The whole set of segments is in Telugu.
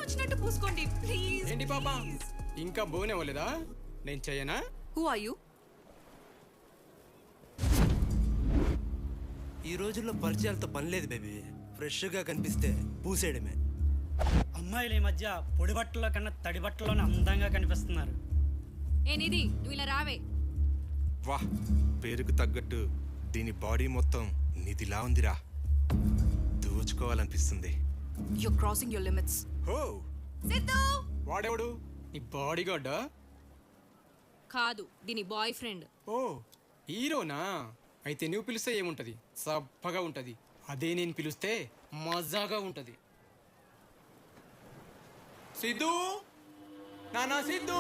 వచ్చినట్టు పూసుకోండి ప్లీజ్. ఏంటి పాప ఇంకా బోనవ్వలేదా? నేను చెయ్యనా? Who are you? ఈ రోజుల్లో పరిచయాలతో పని లేదు బేబీ. ఫ్రెష్గా కనిపిస్తే పూసేయడమే. అమ్మాయిలు ఈ మధ్య పొడి బట్టల్లో కన్నా తడి బట్టల్లోనే అందంగా కనిపిస్తున్నారు. ఏ నిధి, నువ్వు ఇలా రావే. వాహ్, పేరుకు తగ్గట్టు దీని బాడీ మొత్తం నిధిలా ఉందిరా. దోచుకోవాలనిపిస్తుంది. You crossing your limits. హో, సిద్ధు వాడెవడు? నీ బాడీ గార్డా? కాదు, దీని బాయ్ ఫ్రెండ్. ఓ హీరోనా? అయితే నువ్వు పిలిస్తే ఏముంటది? సప్పగా ఉంటది. అదే నేను పిలిస్తే మజాగా ఉంటది. సిద్ధు, నానా సిద్ధు.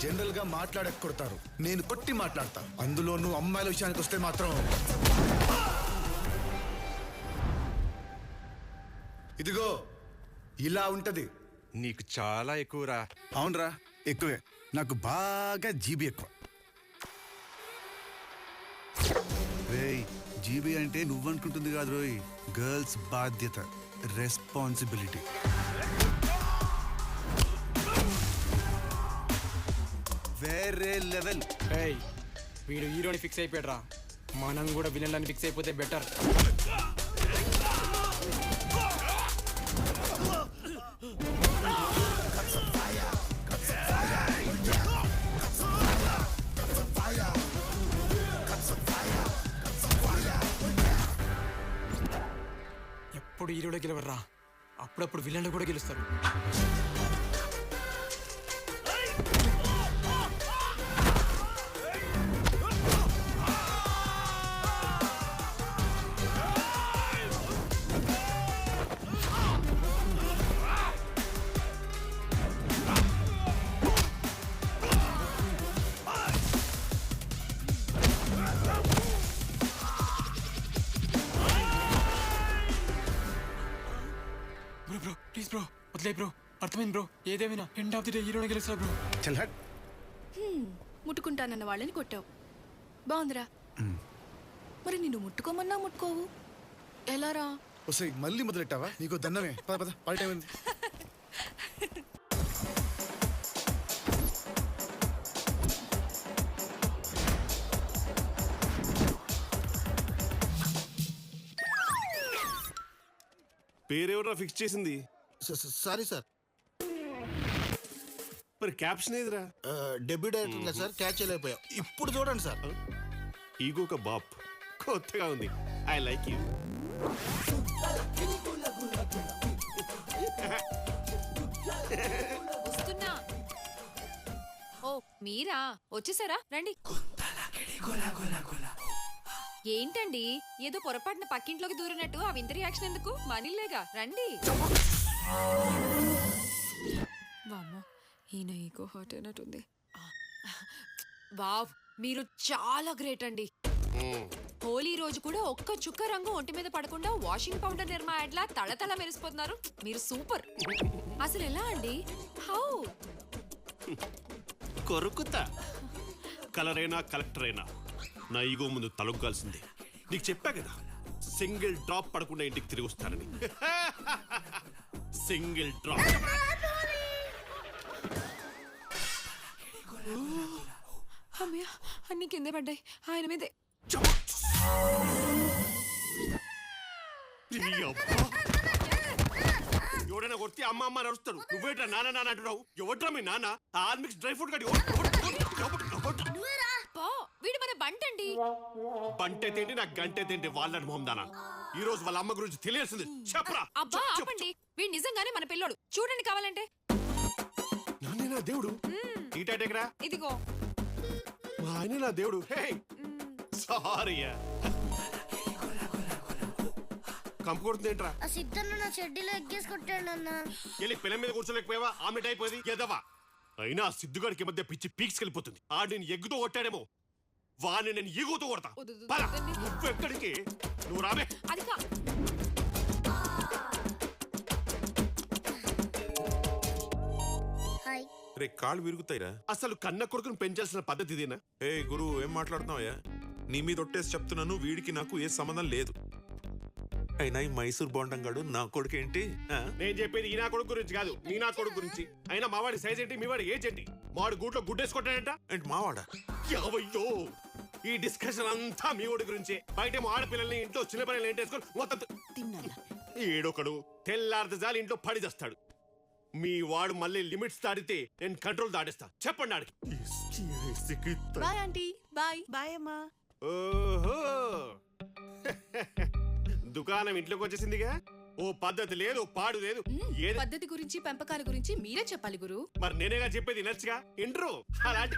జనరల్ గా మాట్లాడక కొడతారు, నేను కొట్టి మాట్లాడతా. అందులో నువ్వు అమ్మాయిల విషయానికి వస్తే మాత్రం ఇదిగో ఇలా ఉంటది. నీకు చాలా ఎక్కువరా. అవునరా, ఎక్కువే. నాకు బాగా జీబీ ఎక్కువ. రేయ్, జీబీ అంటే నువ్వనుకుంటుంది కాదు రోయ్, గర్ల్స్ బాధ్యత, రెస్పాన్సిబిలిటీ. వేరే లెవెల్. ఏయ్, వీడు హీరోని ఫిక్స్ అయిపోయాడు రా. మనం కూడా విలన్లని ఫిక్స్ అయిపోతే బెటర్. ఎప్పుడు హీరోలో గెలవర్రా, అప్పుడప్పుడు విలన్లు కూడా గెలుస్తారు. బ్రో ప్లీజ్ బ్రో, వదిలే బ్రో. అర్థమైంది బ్రో, ఏదేమైనా ఎండ్ ఆఫ్ ది డే హీరోని గెలుస్తా బ్రో. చల్ హట్. ముట్టుకుంటానన్న వాళ్ళని కొట్టావు, బాగుందిరా. మరి నిన్ను ముట్టుకోమన్నా ముట్టుకోవు, ఎలారా? వస్తాయి మళ్ళీ మొదలెట్టావా? నీకు దండమే. పద పద, పార్టీ టైం అయింది. పేరెవరా ఫిక్స్ చేసింది? సారీ సార్, మరి క్యాప్షన్ ఏదిరా? డెబ్యూ డైరెక్టర్ కదా సార్, క్యాచ్ చేయలేకపోయాం. ఇప్పుడు చూడండి సార్. ఈగోక బాప్, కొత్తగా ఉంది. I like you. వస్తున్నా. ఓ మీరా, వచ్చేసారా? రండి. ఏంటండి, ఏదో పొరపాటున పక్కింట్లోకి దూరినట్టు ఆ వింత రియాక్షన్ ఎందుకు? మనీలేగా, రండి. వామ్మో, ఈయన ఈగో హర్ట్ అయినట్టుంది. వావ్, మీరు చాలా గ్రేట్ అండి. హోలీ రోజు కూడా ఒక్క చుక్క రంగు ఒంటి మీద పడకుండా వాషింగ్ పౌడర్ నిర్మా యాడ్లా తళతళ మెరిసిపోతున్నారు. మీరు సూపర్. అసలు ఎలా అండి? హౌ? కొరుకుతా. కలర్ అయినా కలెక్టర్ అయినా నా ఈగో ముందు తలొగ్గాల్సిందే. నీకు చెప్పా కదా, సింగిల్ డ్రాప్ పడకుండా ఇంటికి తిరిగి వస్తానని. Single drop. అమ్మయ్య, అన్ని కిందే పడ్డాయి ఆయన మీదే. ఎవడైనా కొడితే అమ్మ అమ్మ నడుస్తాడు. నువ్వేట్రా నాన్న నాన్న అంటున్నావు? ఎవట్రా మీ నాన్న? ఆర్మిక్స్ డ్రై ఫ్రూట్ గడి. వీడు మన బంటండి. బంటే తిండి నాకు గంటే తిండి వాళ్ళని మొహం దానా. ఈ రోజు వాళ్ళ అమ్మ గురించి తెలియాల్సింది చెప్పరా. అబ్బా ఆపండి, వీడు నిజంగానే మన పిల్లోడు. చూడండి కావాలంటే. నాన్నే నా దేవుడు. ఈ టైటెకరా ఇదిగో. మా ఆయన నా దేవుడు. Hey sorry. కంపు కొడుతుంది ఏంట్రా? ఆ సిద్ధన్న నా చెడ్డీలో ఎగ్గేసి కొట్టాడు అన్న. వెళ్ళి పిల్ల మీద కూర్చోలేకపోయావా? ఆమెట్ అయిపోయింది ఎదవా. అయినా ఆ సిద్ధుగాడికి ఈ మధ్య పిచ్చి పీక్స్ వెళ్ళిపోతుంది. ఆడు నేను ఎగ్గుతో కొట్టాడేమో, వాడిని నేను ఈగుతో కొడతా. పద, నువ్వెక్కడికి? నువ్వు రామే. అది కా హాయ్. రే కాళ్ళు విరుగుతాయిరా. అసలు కన్న కొడుకును పెంచాల్సిన పద్ధతి ఇదేనా? ఏ గురు ఏం మాట్లాడుతున్నావయ్యా? నీ మీద ఒట్టేసి చెప్తున్నాను, వీడికి నాకు ఏ సంబంధం లేదు. అయినా ఈ మైసూర్ బోండంగాడు నా కొడుకు ఏంటి? నేను చెప్పేది ఈ నా కొడుకు గురించి కాదు, నీ నా కొడుకు గురించి. అయినా మావాడి సైజ్ ఏంటి, మీ వాడి ఏజ్ ఏంటి? మావాడు గూట్లో గుడ్డేసుకుంటాడంట. ఏంటి మావాడా? యావయ్యో, ఈ డిస్కషన్ అంతా మీ వాడి గురించే. బయటేమో ఆడపిల్లల్ని, ఇంట్లో చిన్న పిల్లల్ని ఏంటేసుకొని మొత్తం ఏడొకడు తెల్లారితే జాలి ఇంట్లో పడి చేస్తాడు. మీ వాడు మళ్ళీ లిమిట్స్ దాటితే నేను కంట్రోల్ దాటిస్తా. చెప్పండి ఆడికి. Bye aunty. బాయ్ బాయ్ అమ్మా. ఓహో, దుకాణం ఇంట్లోకి వచ్చేసిందిగా. ఓ పద్ధతి లేదు, ఓ పాడు లేదు. ఏది పద్ధతి గురించి పెంపకాల గురించి మీరే చెప్పాలి గురు. మరి నేనేగా చెప్పేది నచ్చగా ఇంట్రో అలాంటి.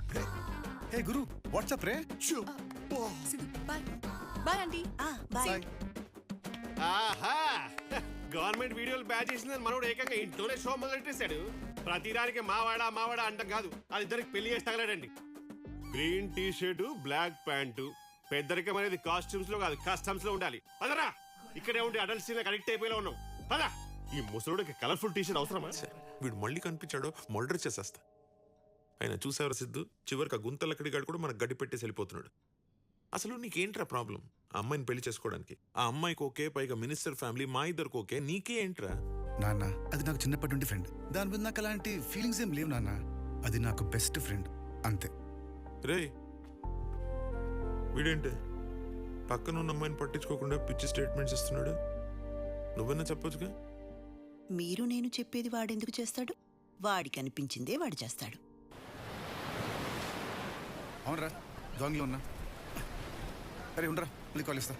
హే గురు వాట్సాప్ రే. Bye bye aunty. బాయ్. ఆహా, గవర్నమెంట్ వీడియోలు బ్యాచ్ చేసిందని మనోడు ఏకంగా ఇంట్లోనే షో మొదలెట్టేశాడు. ప్రతిదానికి మావాడా మావాడా అంటాం కాదు, అది ఇద్దరికి పెళ్లి చేసి తగలాడండి. Green T shirt, black pant. పెద్దరికం అనేది కాస్ట్యూమ్స్ లో కాదు, కస్టమ్స్ లో ఉండాలి. పదరా, ఇక్కడే ఉండి అడల్ట్ సీన్ కనెక్ట్ అయిపోయేలా ఉన్నాం. పదా, ఈ ముసలుడికి కలర్ఫుల్ టీ షర్ట్ అవసరమా? వీడు మళ్ళీ కనిపించాడో మర్డర్ చేసేస్తా. ఆయన చూసేవారు సిద్ధు, చివరికి ఆ గుంతలక్కడి గాడు కూడా మనకు గడ్డి పెట్టేసి వెళ్ళిపోతున్నాడు. అసలు నీకేంట్రా ప్రాబ్లం? ఆ అమ్మాయిని పెళ్లి చేసుకోవడానికి. ఆ అమ్మాయికి ఓకే, పైగా మినిస్టర్ ఫ్యామిలీ, మా ఇద్దరికి ఓకే, నీకే ఏంట్రా? నాన్న అది నాకు చిన్నప్పటి నుండి ఫ్రెండ్. దాని మీద నాకు అలాంటి ఫీలింగ్స్ ఏం లేవు నాన్న. అది నాకు బెస్ట్ ఫ్రెండ్ అంతే. రే వీడేంటి పక్కన ఉన్న అమ్మాయిని పట్టించుకోకుండా పిచ్చి స్టేట్మెంట్స్ ఇస్తున్నాడు? నువ్వన్నా చెప్పొచ్చుగా. మీరు నేను చెప్పేది వాడెందుకు చేస్తాడు? వాడికి అనిపించిందే వాడు చేస్తాడు. అవునరా, జాంగ్లో ఉన్నా. అరే ఉండరా, మళ్ళీ కాల్ ఇస్తా.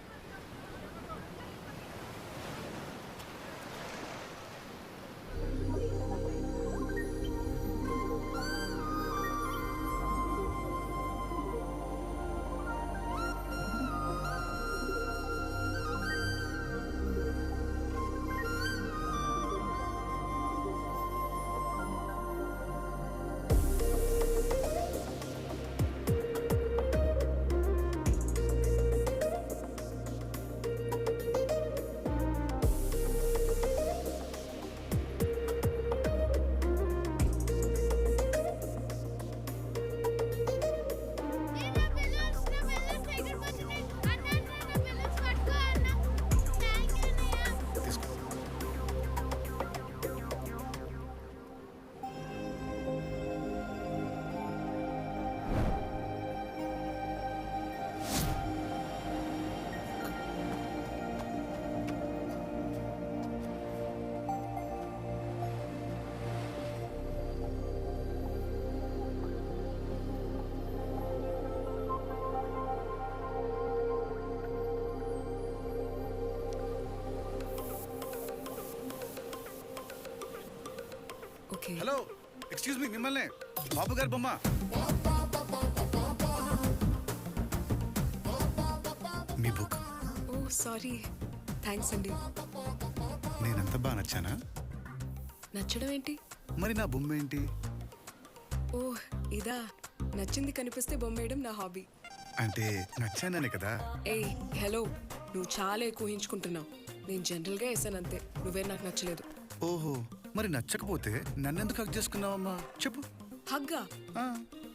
హలో, ఎక్స్క్యూజ్ మీ, మిమ్మల్ని. బాబు గారు బొమ్మ. మీ బుక్. ఓ సారీ, థ్యాంక్స్ అండి. నేనంత బాగా నచ్చానా? నచ్చడం ఏంటి? మరి నా బొమ్మ ఏంటి? ఓ ఇదా, నచ్చింది కనిపిస్తే బొమ్మేయడం నా హాబీ. అంటే నచ్చాననే కదా. ఏయ్ హలో, నువ్వు చాలా ఎక్కువ ఊహించుకుంటున్నావు. నేను జనరల్గా వేసాను అంతే, నువ్వే నాకు నచ్చలేదు. ఓహో, మరి నచ్చకపోతే నన్నెందుకు హక్ చేసుకున్నావమ్మా? చెప్పు. హగ్గా?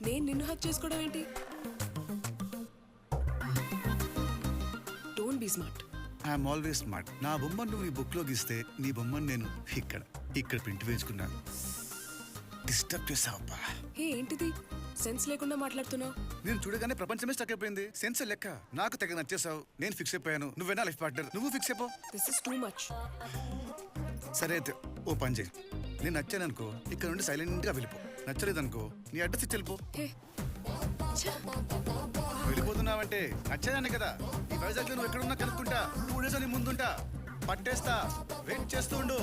నేను నిన్ను హక్ చేసుకోవడం ఏంటి? Don't be smart. I'm always smart. నా బొమ్మను నువ్వు నీ బుక్ లో గీస్తే నీ బొమ్మను నేను ఇక్కడ ప్రింట్ వేసుకున్నాను. డిస్టర్బ్ చేసావబ్బా. ఏ ఏంటిది, సెన్స్ లేకుండా మాట్లాడుతున్నావు? నేను చూడగానే ప్రపంచమే స్టక్ అయిపోయింది. సెన్స్ లెక్క. నాకు తెగ నచ్చేసావు. నేను ఫిక్స్ అయిపోయాను. నువ్వేనా లైఫ్ పార్ట్నర్? నువ్వు ఫిక్స్ అయిపో. This is too much. సరే అయితే ఓ పని చేయి. నేను నచ్చాననుకో, ఇక్కడ నుండి సైలెంట్ గా వెళ్ళిపో. నచ్చలేదనుకో, నీ అడ్రస్ ఇచ్చి వెళ్ళిపో. హే వెళ్ళిపోతున్నావంటే నచ్చానే కదా. ఈ వైజాగ్ నువ్వు ఎక్కడున్నా కనుక్కుంటా. 2 days అని ముందుంటా. పట్టేస్తా. వెయిట్ చేస్తూ ఉండు.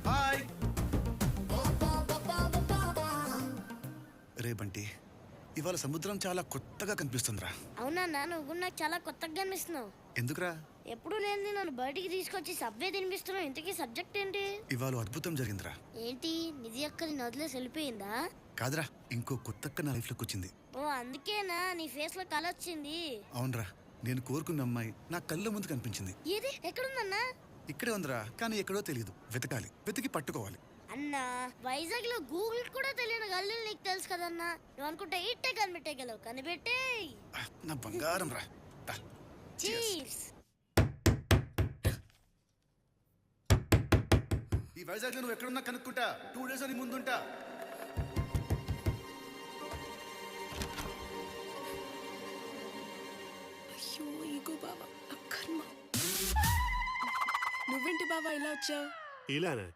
బాయ్. రే బంటి, ఇవాళ సముద్రం చాలా కొత్తగా కనిపిస్తుందిరా. అవునా, నువ్వు కూడా నాకు చాలా కొత్తగా కనిపిస్తున్నావు. ఎందుకురా? ఎప్పుడు లేని నన్ను బయటికి తీసుకొచ్చి సబ్వే తినిపిస్తున్నావు. ఇంతకీ సబ్జెక్ట్ ఏంటి? ఇవాళ అద్భుతం జరిగిందిరా. ఏంటి నిధి అక్కని వదిలేసి వెళ్ళిపోయిందా? కాదురా, ఇంకో కొత్తక్క నా లైఫ్లోకి వచ్చింది. ఓ అందుకేనా నీ ఫేస్ లో కళ వచ్చింది? అవునరా, నేను కోరుకున్న అమ్మాయి నా కళ్ళ ముందు కనిపించింది. ఏది ఎక్కడుందన్నా? ఇక్కడే ఉందిరా, కానీ ఎక్కడో తెలియదు. వెతకాలి, వెతికి పట్టుకోవాలి. అన్నా వైజాగ్ లో గూగుల్ కూడా తెలియని గల్లీలు నీకు తెలుసు కదన్నా. నువ్వు అనుకుంటే ఇట్టే కనిపెట్టగలవు. కనిపెట్టే నా బంగారం రా. చీర్స్. ఈ వైజాగ్ నువ్వు ఎక్కడున్నా కనుక్కుంటా. 2 days అని ముందుంటా. అయ్యో ఈగో బావా, అక్కర్మ. నువ్వేంటి బావా ఇలా వచ్చావు? ఇలానా?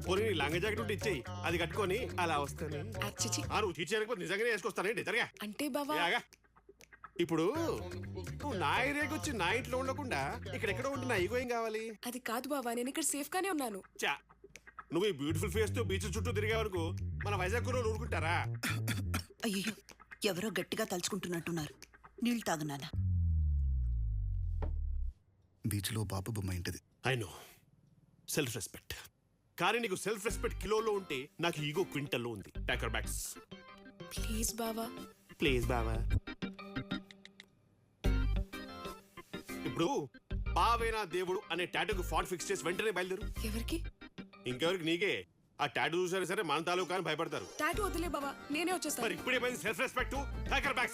పోనీ నీ లంగ జాకెట్ ఉంటే ఇచ్చేయి, అది కట్టుకొని అలా వస్తాను. అచ్చిచి నువ్వు తీర్చేయకపోతే నిజంగానే వేసుకొస్తానండి. జరగా అంటే బావా యాగా. ఇప్పుడు నువ్వు నా ఏరియాకి వచ్చి నా ఇంట్లో ఉండకుండా ఇక్కడెక్కడో ఉంటే నా ఈగో ఏం కావాలి? అది కాదు బావా, నేను ఇక్కడ సేఫ్ గానే ఉన్నాను. చా, నువ్వు ఈ బ్యూటిఫుల్ ఫేస్ తో బీచ్ చుట్టూ తిరిగే వరకు మన వైజాగ్ లో ఊరుకుంటారా? అయ్యో, ఎవరో గట్టిగా తలుచుకుంటున్నట్టున్నారు. నీళ్ళు తాగునానా? బీచ్లో బాబు బొమ్మ ఇంటిది. I know, self respect. కానీ నీకు సెల్ఫ్ రెస్పెక్ట్ కిలోలో ఉంటే నాకు ఈగో క్వింటల్లో ఉంది. టాకర్ బ్యాగ్స్ ప్లీజ్ బావా. ప్లీజ్ బావా. ఇప్పుడు బావేనా దేవుడు అనే టాటూకి ఫాంట్ ఫిక్స్ చేసి వెంటనే బయలుదేరు. ఎవరికి? ఇంకెవరికి? నీకే. ఆ టాటూ చూసారా సరే మన తాలూకా అని భయపడతారు. టాటూ వదిలే బావా, నేనే వచ్చేస్తాను. మరి ఇప్పుడే సెల్ఫ్ రెస్పెక్ట్ టాకర్ బ్యాగ్స్.